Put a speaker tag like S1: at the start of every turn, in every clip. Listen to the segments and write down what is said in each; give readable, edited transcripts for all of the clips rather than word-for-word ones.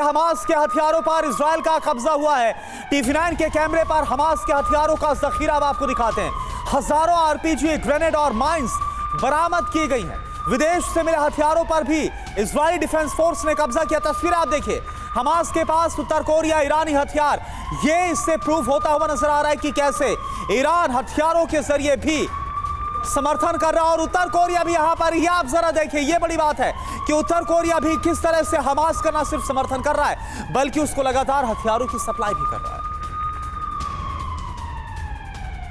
S1: Hamas के हथियारों पर इजराइल का कब्जा हुआ है। TV9 के कैमरे पर हमास के हथियारों का जखीरा अब आपको दिखाते हैं। हजारों RPG, ग्रेनेड और माइंस बरामद की गई हैं। विदेश से मिले हथियारों पर भी इजरायली डिफेंस फोर्स ने कब्जा किया। तस्वीर आप देखिए, हमास के पास उत्तर कोरिया, ईरानी हथियार, ये इससे प्रूव होता हुआ नजर आ रहा है कि कैसे ईरान हथियारों के जरिए भी समर्थन कर रहा है और उत्तर कोरिया भी यहां पर। ये आप जरा देखिए, ये बड़ी बात है कि उत्तर कोरिया भी किस तरह से हमास का न सिर्फ समर्थन कर रहा है बल्कि उसको लगातार हथियारों की सप्लाई भी कर रहा है।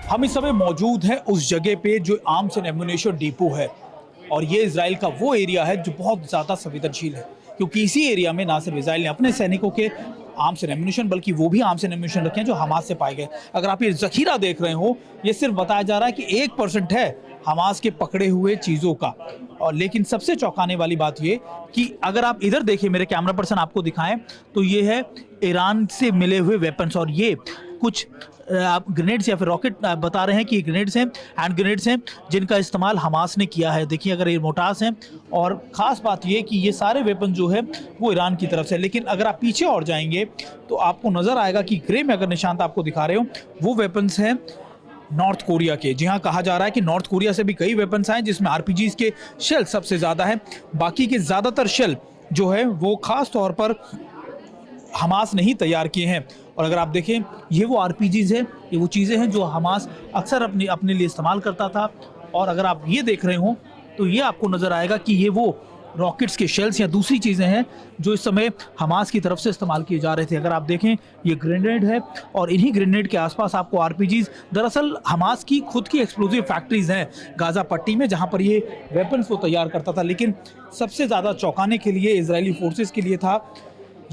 S2: हम इस समय मौजूद हैं उस जगह पे जो आर्म्स एंड एम्युनिशन डिपो है, और ये इजराइल का वो एरिया है जो बहुत ज़्यादा संवेदनशील है, क्योंकि इसी एरिया में ना सिर्फ इजराइल ने अपने सैनिकों के आर्म्स एंड एम्युनिशन बल्कि वो भी आर्म्स एंड एम्युनिशन रखे हैं जो हमास से पाए गए। अगर आप ये जखीरा देख रहे हो, ये सिर्फ बताया जा रहा है कि 1% है हमास के पकड़े हुए चीज़ों का। और लेकिन सबसे चौंकाने वाली बात ये कि अगर आप इधर देखिए, मेरे कैमरा पर्सन आपको दिखाएं, तो ये है ईरान से मिले हुए वेपन्स, और ये कुछ आप ग्रेनेड्स या फिर रॉकेट बता रहे हैं कि ग्रेनेड्स हैं, हैंड ग्रेनेड्स हैं, जिनका इस्तेमाल हमास ने किया है। देखिए, अगर ये मोटार्स हैं, और ख़ास बात ये कि ये सारे वेपन जो है वो ईरान की तरफ से। लेकिन अगर आप पीछे और जाएंगे तो आपको नज़र आएगा कि ग्रे में अगर निशान आपको दिखा रहे हो, वो वेपन्स हैं नॉर्थ कोरिया के। जी हाँ, कहा जा रहा है कि नॉर्थ कोरिया से भी कई वेपन्स आए जिसमें RPGs के शेल सबसे ज़्यादा है। बाकी के ज़्यादातर शेल जो है वो ख़ास तौर पर हमास ने ही तैयार किए हैं। और अगर आप देखें, ये वो RPGs है, ये वो चीज़ें हैं जो हमास अक्सर अपने लिए इस्तेमाल करता था। और अगर आप ये देख रहे हो तो ये आपको नज़र आएगा कि ये वो रॉकेट्स के शेल्स या दूसरी चीज़ें हैं जो इस समय हमास की तरफ से इस्तेमाल किए जा रहे थे। अगर आप देखें, ये ग्रेनेड है, और इन्हीं ग्रेनेड के आसपास आपको RPGs, दरअसल हमास की खुद की एक्सप्लोजिव फैक्ट्रीज हैं गाज़ा पट्टी में, जहां पर ये वेपन्स वो तैयार करता था। लेकिन सबसे ज़्यादा चौंकाने के लिए इजरायली फोर्सेस के लिए था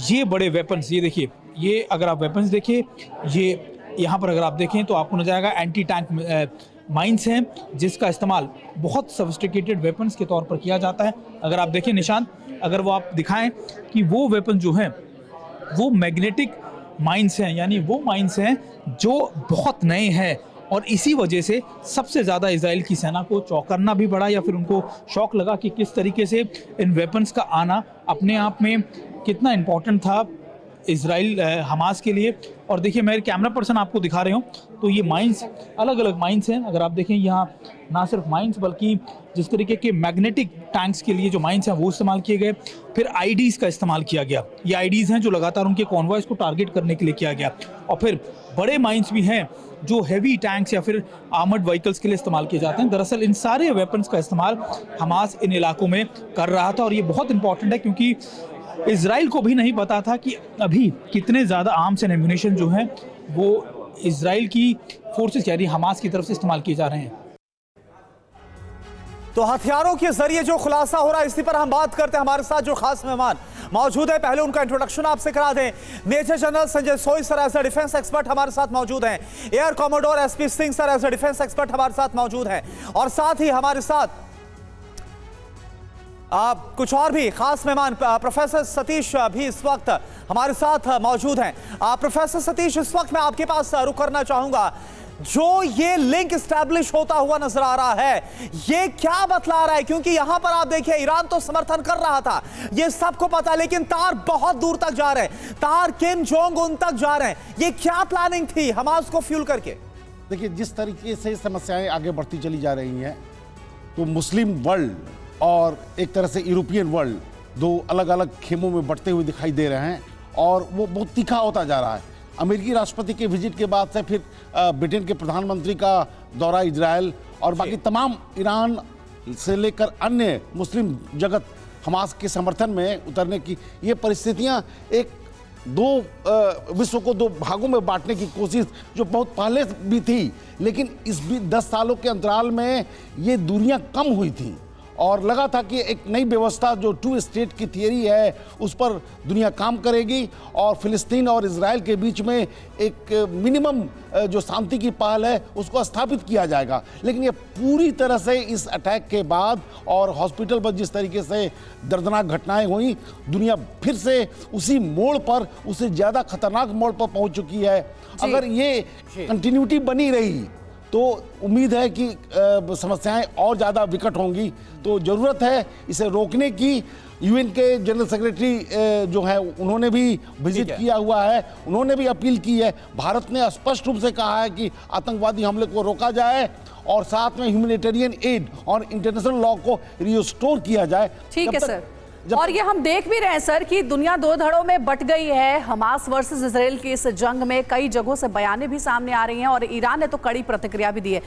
S2: ये बड़े वेपन्स। ये देखिए, ये अगर आप वेपन्स देखिए, ये यहाँ पर अगर आप देखें तो आपको नजर आएगा एंटी टैंक माइंस हैं, जिसका इस्तेमाल बहुत सोफिस्टिकेटेड वेपन्स के तौर पर किया जाता है। अगर आप देखें निशान, अगर वो आप दिखाएं कि वो वेपन जो हैं वो मैग्नेटिक माइंस हैं, यानी वो माइंस हैं जो बहुत नए हैं। और इसी वजह से सबसे ज़्यादा इजराइल की सेना को चौंकना भी पड़ा, या फिर उनको शौक लगा कि किस तरीके से इन वेपन्स का आना अपने आप में कितना इम्पोर्टेंट था इजराइल हमास के लिए। और देखिए, मेरे कैमरा पर्सन आपको दिखा रहे हो तो ये माइंस, अलग अलग माइंस हैं। अगर आप देखें, यहाँ ना सिर्फ माइंस बल्कि जिस तरीके के मैग्नेटिक टैंक्स के लिए जो माइंस हैं वो इस्तेमाल किए गए। फिर IDs का इस्तेमाल किया गया। ये IDs हैं जो लगातार उनके कॉन्वॉयज को टारगेट करने के लिए किया गया। और फिर बड़े माइंस भी हैं जो हैवी टैंक्स या फिर आर्मर्ड व्हीकल्स के लिए इस्तेमाल किए जाते हैं। दरअसल इन सारे वेपन्स का इस्तेमाल हमास इन इलाकों में कर रहा था। और ये बहुत इंपॉर्टेंट है क्योंकि इजराइल को भी नहीं पता था कि अभी कितने ज़्यादा आर्म्स एंड एम्युनिशन जो हैं वो इजराइल की फोर्सेस यानी हमास की तरफ से इस्तेमाल किए जा रहे हैं।
S1: तो हथियारों के जरिए जो खुलासा हो रहा है, इसी पर हम बात करते हैं। हमारे साथ जो खास मेहमान मौजूद है, पहले उनका इंट्रोडक्शन आपसे करा दें। Major general Sanjay Soi sir as a defence expert हमारे साथ मौजूद हैं। Air commodore SP Singh sir as a defence expert हमारे साथ मौजूद हैं। और साथ ही हमारे साथ कुछ और भी खास मेहमान, प्रोफेसर सतीश भी इस वक्त हमारे साथ मौजूद हैं। प्रोफेसर सतीश, इस वक्त मैं आपके पास रुक करना चाहूंगा। जो ये लिंक स्टैब्लिश होता हुआ नजर आ रहा है, ये क्या बतला रहा है? क्योंकि यहां पर आप देखिए, ईरान तो समर्थन कर रहा था, ये सबको पता, लेकिन तार बहुत दूर तक जा रहे हैं, तार किम जोंग उन तक जा रहे हैं। ये क्या प्लानिंग थी हमास को फ्यूल करके?
S3: देखिए, जिस तरीके से समस्याएं आगे बढ़ती चली जा रही हैं, तो मुस्लिम वर्ल्ड और एक तरह से यूरोपियन वर्ल्ड दो अलग अलग खेमों में बंटते हुए दिखाई दे रहे हैं, और वो बहुत तीखा होता जा रहा है। अमेरिकी राष्ट्रपति के विजिट के बाद से फिर ब्रिटेन के प्रधानमंत्री का दौरा इजराइल, और बाकी तमाम ईरान से लेकर अन्य मुस्लिम जगत हमास के समर्थन में उतरने की ये परिस्थितियां एक विश्व को दो भागों में बांटने की कोशिश जो बहुत पहले भी थी, लेकिन इस 10 सालों के अंतराल में ये दूरियां कम हुई थी और लगा था कि एक नई व्यवस्था जो 2 स्टेट की थियरी है उस पर दुनिया काम करेगी और फिलिस्तीन और इजराइल के बीच में एक मिनिमम जो शांति की पहल है उसको स्थापित किया जाएगा। लेकिन ये पूरी तरह से इस अटैक के बाद और हॉस्पिटल पर जिस तरीके से दर्दनाक घटनाएं हुई, दुनिया फिर से उसी मोड़ पर, उससे ज़्यादा खतरनाक मोड़ पर पहुंच चुकी है। अगर ये कंटिन्यूटी बनी रही तो उम्मीद है कि समस्याएं और ज़्यादा विकट होंगी। तो ज़रूरत है इसे रोकने की। यूएन के जनरल सेक्रेटरी जो है उन्होंने भी विजिट किया हुआ है, उन्होंने भी अपील की है। भारत ने स्पष्ट रूप से कहा है कि आतंकवादी हमले को रोका जाए और साथ में ह्यूमैनिटेरियन एड और इंटरनेशनल लॉ को रिस्टोर किया जाए।
S4: ठीक है सर। और ये हम देख भी रहे हैं सर कि दुनिया दो धड़ों में बट गई है। हमास वर्सेस इजराइल की इस जंग में कई जगहों से बयानें भी सामने आ रही हैं और ईरान ने तो कड़ी प्रतिक्रिया भी दी है।